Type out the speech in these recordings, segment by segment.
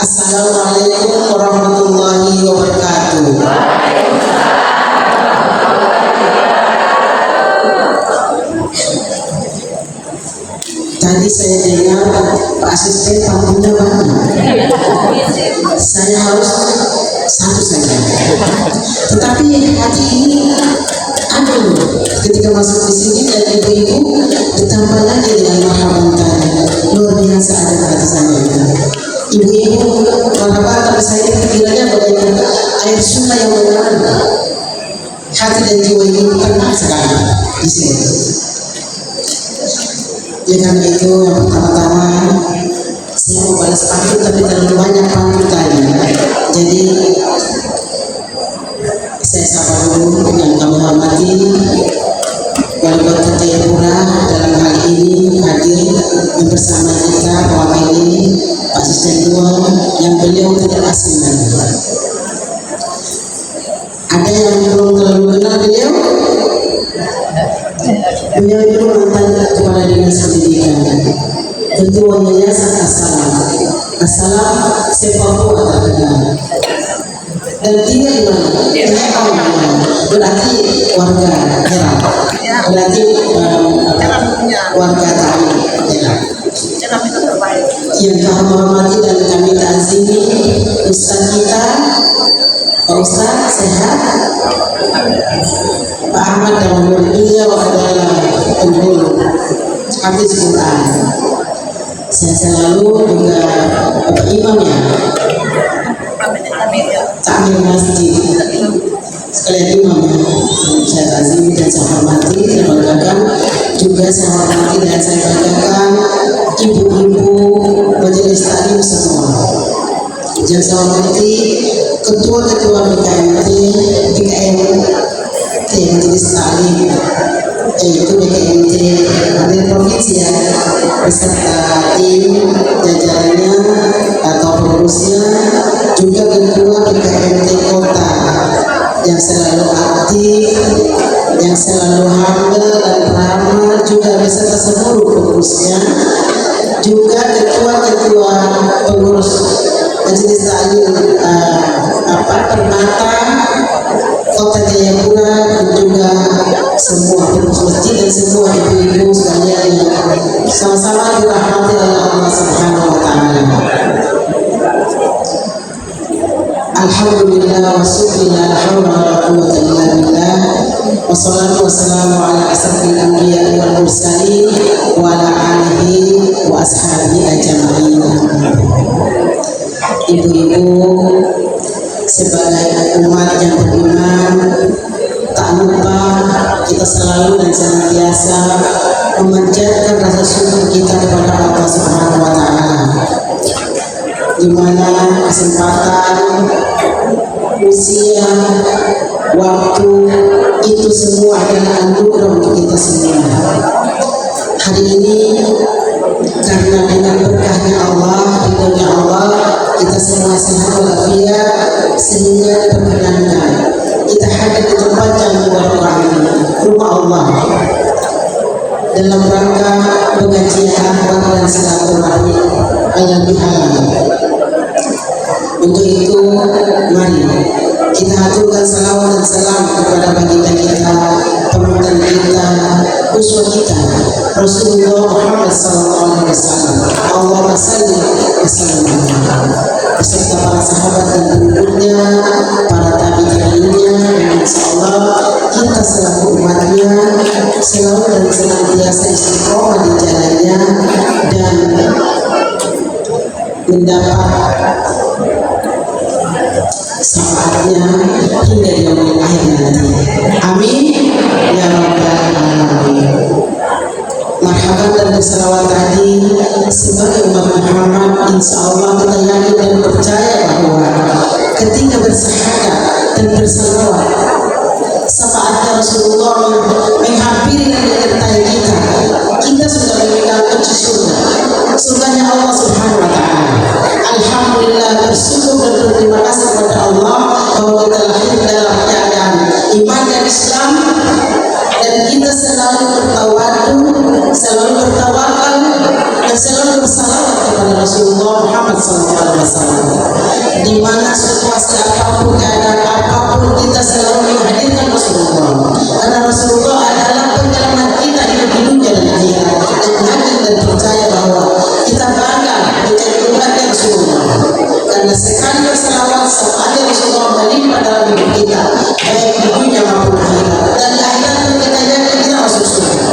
Assalamualaikum warahmatullahi wabarakatuh. Tadi saya dengar Pak Asisten tamunya banyak. Saya harus satu saja. Tetapi hati ini ada loh. Ketika masuk di sini dan ibu-ibu ditambah lagi dengan marhaban tadi. Luar biasa ada hati saya. Ibu-ibu marhaban, tapi saya pikirannya bagaimana air sungai yang mengalir. Hati dan jiwa ibu tenang sekali di sini. Dengan itu yang pertama-tama saya mau balas pantun, tapi terlalu banyak pantun tadi. Jadi saya sapa dulu yang kami hormati Wali Kota Jayapura dalam hal ini hadir bersama kita mewakili Pak Asisten 2 yang beliau tidak asing lagi. Ada yang belum terlalu kenal beliau? Beliau itu mantan Kepala Dinas Pendidikan, Ketua Yayasan Assalam. Assalam sepak bola terkenal. Dan tinggal di mana? Di mana? Berarti warga Herang. Berarti warga kami Herang. Yang kami hormati dan kami ta'zimi Ustaz kita, Pak Ustaz sehat. Pak Ahmad dan beliau adalah penghulu Hafiz Quran. Saya selalu juga Bapak Imamnya Takmir Masjid sekalian imamnya. Saya ta'zimi dan saya hormati, saya banggakan. Juga saya hormati dan saya banggakan ibu-ibu majelis taklim semua. Yang saya hormati ketua-ketua BKMT majelis taklim, yaitu BKMT dari provinsi ya, beserta tim jajarannya atau pengurusnya, juga ketua BKMT kota yang selalu aktif, yang selalu humble dan ramah, juga beserta seluruh pengurusnya, juga ketua-ketua pengurus majelis taklim Permata Kota Jayapura, dan juga semua pengurus masjid dan semua ibu-ibu sekalian yang sama-sama dirahmati oleh Allah Subhanahu wa Ta'ala. Alhamdulillah wa syukrina la haula wa la quwwata illa billah, wassalatu wassalamu ala asrafil anbiya'i wal mursalin wa ala alihi wa ashabihi ajma'in. Ibu-ibu sebagai umat yang beriman, tak lupa kita selalu dan senantiasa memanjatkan rasa syukur kita kepada Allah Subhanahu wa Ta'ala, di mana kesempatan, usia, waktu itu semua adalah anugerah untuk kita semua. Hari ini karena dengan berkahnya Allah, ridhonya Allah, kita semua sehat walafiat, sehingga diperkenankan kita hadir di tempat yang mubarak ini, rumah Allah, dalam rangka pengajian akhlak dan silaturahmi yang halal. Untuk itu mari kita haturkan salawat dan salam kepada baginda kita, panutan kita, uswah kita, Rasulullah Muhammad SAW. Allahumma salli wa sallim beserta para sahabat dan pengikutnya, para tabi'in lainnya, dan insyaallah kita selaku umatnya selalu dan senantiasa istiqomah di jalannya dan mendapat syafaatnya hingga di yaumil akhir nanti. Amin ya rabbal alamin. Marhaban dan berselawat tadi sebagai umat Muhammad, insya Allah kita yakin dan percaya bahwa ketika bersyahadat dan berselawat, syafaatnya Rasulullah menghampiri dan menyertai kita, kita sudah memegang kunci surga, surganya Allah Subhanahu wa Ta'ala. Alhamdulillah, bersyukur dan berterima kasih kepada Allah bahwa kita lahir dalam keadaan iman dan Islam, dan kita selalu bertawadu, selalu bertawakal, dan selalu bersalawat kepada Rasulullah Muhammad SAW. di mana situasi apapun, keadaan apapun, kita selalu menghadirkan Rasulullah. Karena Rasulullah adalah penyelamat kita hidup di dunia dan akhirat. Dan yakin dan percaya bahwa kita bangga menjadi umatnya Rasulullah. Karena sekali berselawat sama aja Rasulullah melimpah dalam hidup kita, baik di dunia maupun akhirat. Dan di akhirat pun kita yakin kita masuk surga.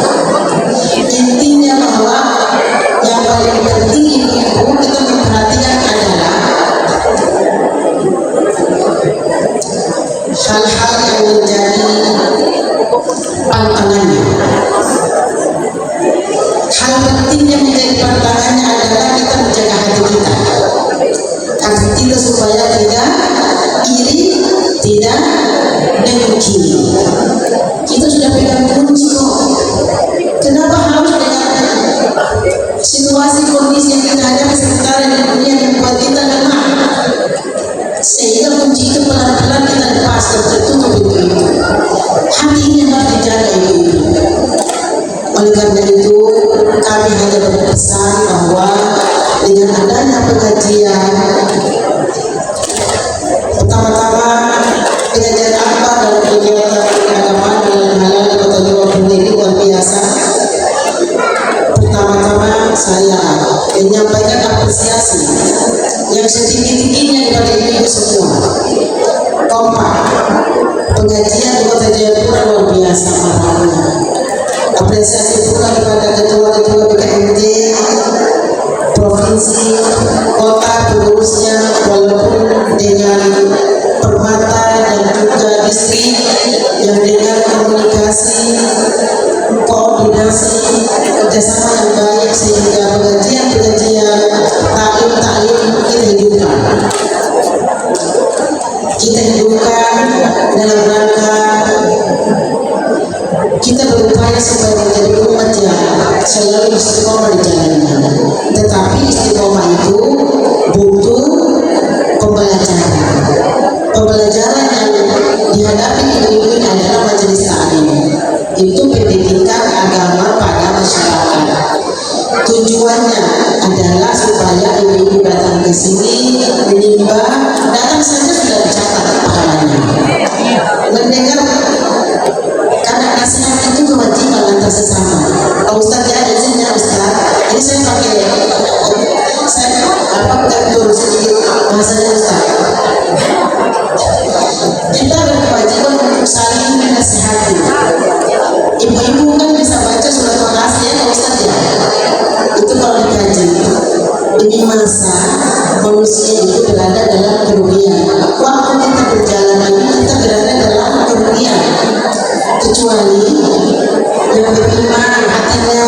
Intinya bahwa yang paling penting itu kita memperhatikan adalah hal-hal yang menjadi pantangannya. Hal penting yang menjadi pantangannya adalah kita menjaga hati kita, agar kita supaya tidak iri, tidak dengki. Kita sudah pegang kunci kok. Kenapa harus dengan situasi kondisi yang kita hadapi sekarang di dunia yang membuat kita lemah? Sehingga kunci itu pelan-pelan kita lepas dan tertutup itu. Hati ini harus dijaga itu. Oleh karena itu kami hanya berpesan bahwa dengan adanya pengajian, pertama-tama pengajian apa dalam kegiatan keagamaan dalam halal di Kota Liverpool ini luar biasa. Pertama-tama saya menyampaikan apresiasi yang setinggi-tingginya kepada ibu semua. Kompak, pengajian di Kota Jayapura luar biasa marahnya. Apresiasi pula kepada ketua-ketua BKMJ provinsi, kota, pengurusnya, walaupun dengan permata dan juga distrik yang dengan komunikasi, koordinasi, kerjasama yang baik sehingga pengajian-pengajian taklim kita hidupkan. Kita hidupkan dalam rangka kita berupaya supaya menjadi umat yang selalu istiqomah di jalannya. Tetapi istiqomah itu butuh pembelajaran. Pembelajaran yang dihadapi ibu-ibu ini adalah majelis taklim. Itu pendidikan agama pada masyarakat. Tujuannya adalah supaya ibu-ibu datang ke sini menimba, datang saja sudah dicatat pahalanya. Mendengar, karena nasihat itu kewajiban antar sesama. Pak Ustaz ya, izinnya Ustaz. Ini saya pakai betul sedikit bahasanya Ustaz. Kita berkewajiban untuk saling menasihati. Ibu-ibu kan bisa baca surat Al-Asr ya Pak Ustaz ya. Itu kalau dikaji. Ini masa manusia itu berada dalam kerugian. Waktu kita berjalan ini kita berada dalam kerugian. Kecuali yang beriman hatinya,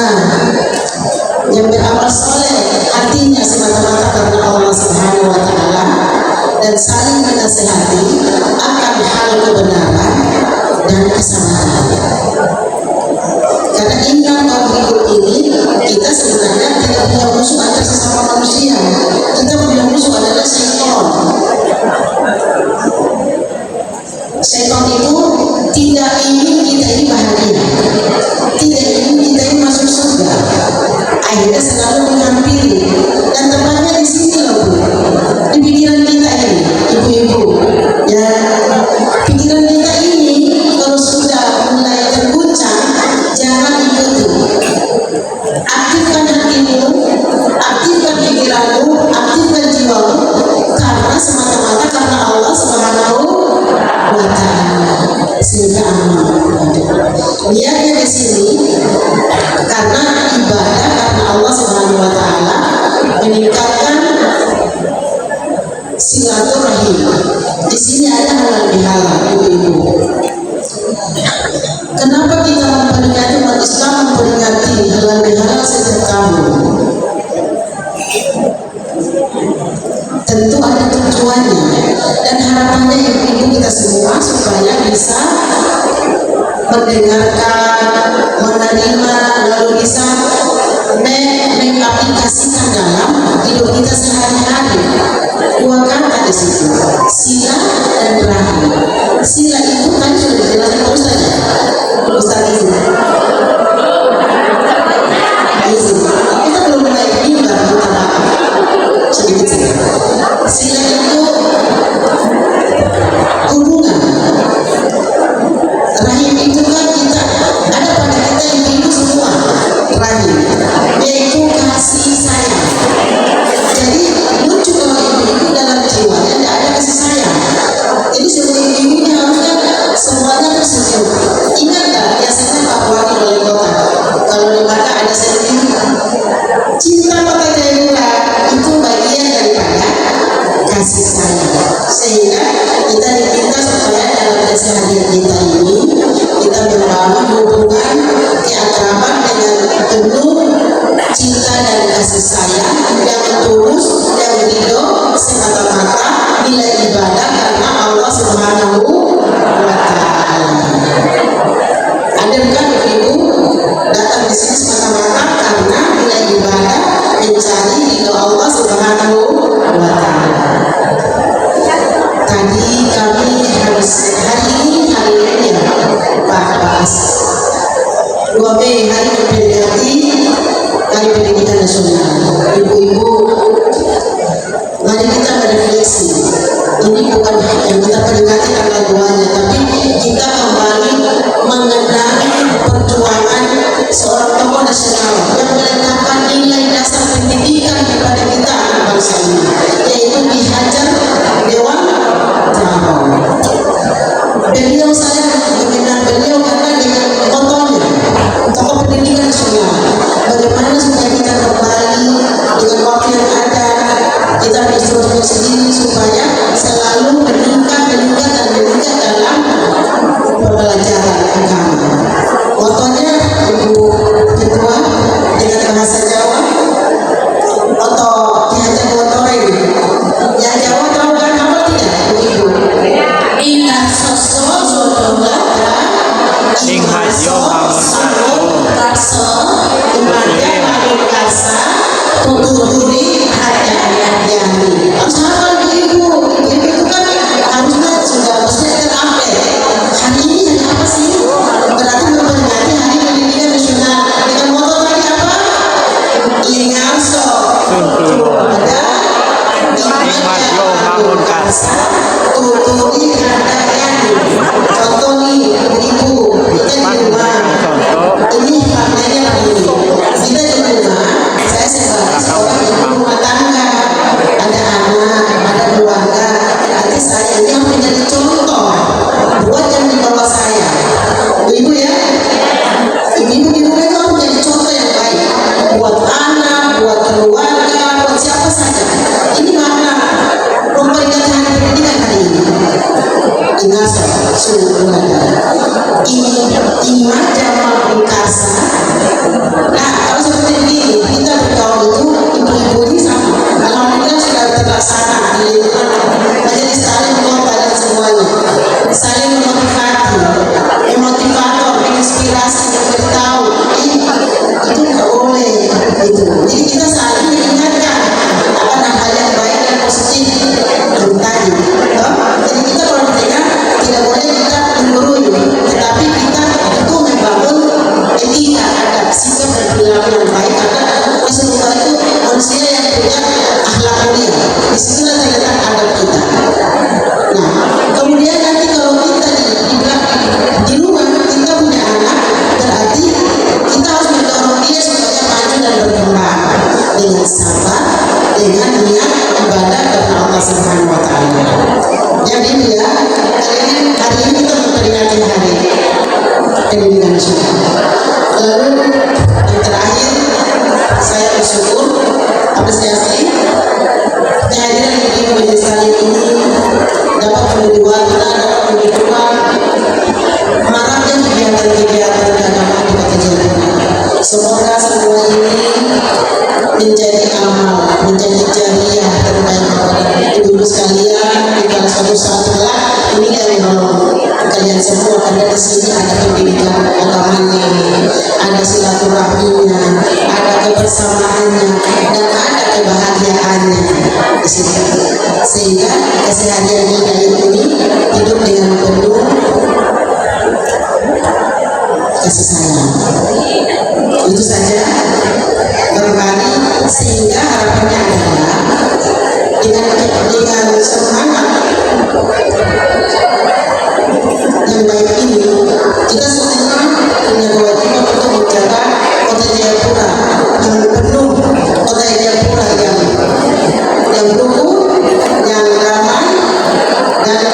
yang beramal soleh hatinya semata-mata karena Allah Subhanahu wa Ta'ala, dan saling menasihati akan hal kebenaran dan kesabaran. Karena ingat bahwa hidup ini kita sebenarnya tidak punya musuh antar sesama manusia. Kita punya musuh adalah syaitan. Syaitan itu tidak ingin kita ini bahagia, tidak ingin kita ini masuk surga. Akhirnya selalu menghampiri, dan tempatnya di sini loh Bu, di pikiran kita ini, ibu-ibu. Ya, pikiran kita ini kalau sudah mulai terguncang, jangan ikuti. Aktifkan hatimu, aktifkan pikiranmu, aktifkan jiwamu, karena semata-mata karena Allah Subhanahu wa Ta'ala. Sehingga aman. Niatnya di sini karena ibadah, karena Allah Subhanahu wa Ta'ala meningkatkan silaturahim. Di sini ada halal bihalal, ibu-ibu. Kenapa kita memperingati, umat Islam memperingati halal bihalal setiap tahun? Tentu ada tujuannya dan harapannya ibu-ibu kita semua supaya bisa mendengarkan, menerima, lalu bisa mengaplikasikan dalam hidup kita sehari-hari. Dua kata di situ, sila dan rahim. Sila itu kan sudah dijelaskan Ustaz ya? Ustaz izin. Kita belum mulai mimbar, minta maaf sedikit. Sila itu kasih sayang. Sehingga kita diminta supaya dalam keseharian kita ini kita membangun hubungan keakraban dengan penuh cinta dan kasih sayang yang tulus, yang ridho semata-mata nilai ibadah karena Allah Subhanahu wa Ta'ala. Ada bukan ibu datang di sini semata-mata karena nilai ibadah mencari ridho Allah Subhanahu wa Ta'ala. Tadi kami hari ini Pak Bas 2 Mei hari memperingati Hari Pendidikan Nasional. Ibu-ibu, mari kita merefleksi. Ini bukan yang kita peringati tanggal 2-nya, tapi kita kembali mengenali perjuangan seorang tokoh nasional yang meletakkan nilai dasar pendidikan kepada kita anak bangsa ini, yaitu Ki Hajar Dewantara. Beliau, saya mengenal beliau karena dengan motonya tokoh pendidikan nasional. Bagaimana supaya kita kembali dengan waktu yang ada, kita menginstruksikan sendiri supaya selalu meningkat dalam pembelajaran agama. Motonya Ibu Ketua dengan bahasa Jawa, moto Ki Hajar Dewantara ini. Yang Jawa tahu kan apa tidak, Ibu? Ingat sosok Zodola Ing Hajo Sambut Karso Imaja Maluk Kasa Tuturi Hadayani. Sama Ibu itu kan harusnya sudah terupdate. Hari ini hari apa sih? Berarti memperingati Hari Pendidikan Nasional dengan moto tadi apa? Ingaso ada Imaja Maluk Kasa Tuturi Hadayani. Contoh nih Ibu, kita di rumah ini maknanya begini. Kita di rumah, saya sebagai seorang ibu rumah tangga, ada anak, ada keluarga. Nanti saya ini harus menjadi contoh buat yang di bawah saya. Ibu ya, ibu di rumah itu harus menjadi contoh yang baik buat anak, buat keluarga, buat siapa saja. Ini makna memperingati Hari Pendidikan hari ini. Ingat Imaja Maluk Kasa. Nah, kalau seperti ini kita bergaul itu ibu-ibu ini sama. Alhamdulillah sudah terlaksana di majelis taklim kota dan semuanya. Saling memotivator, menginspirasi, memberitahu. Itu nggak boleh. Itu. Jadi kita saling mengingatkan apa hal yang baik dan positif tadi. Jadi kita kalau mendengar tidak boleh kita menggurui, tetapi kita itu membangun etika, adab, sikap dan perilaku yang baik karena Rasulullah itu manusia yang punya akhlak mulia. Disitulah terletak adab kita. Nah, kemudian nanti kalau kita di rumah kita punya anak, berarti kita harus mendorong dia supaya maju dan berkembang dengan sabar, dengan niat ibadah kepada Allah Subhanahu wa Ta'ala. Jadi ya, hari ini kita memperingati Hari Pendidikan Nasional. Lalu yang terakhir, saya bersyukur apresiasi kehadiran ibu majelis taklim ini dapat membuat kita dapat menunjukkan maraknya kegiatan-kegiatan keagamaan di Kota Jayapura. Semoga semua ini menjadi amal, menjadi jariah terbaik kepada ibu sekalian. Kalau suatu saat kelak ini kalian semua ada di sini, ada pendidikan agamanya, ada silaturahminya, ada kebersamaannya, dan ada kebahagiaannya di sini. Sehingga keseharian kita ini hidup dengan penuh kasih sayang. Itu saja barangkali, sehingga harapannya adalah dengan semangat yang baik ini kita semua punya kewajiban untuk menjaga Kota Jayapura yang penuh, Kota Jayapura yang rukun, yang ramai, dan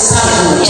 sabu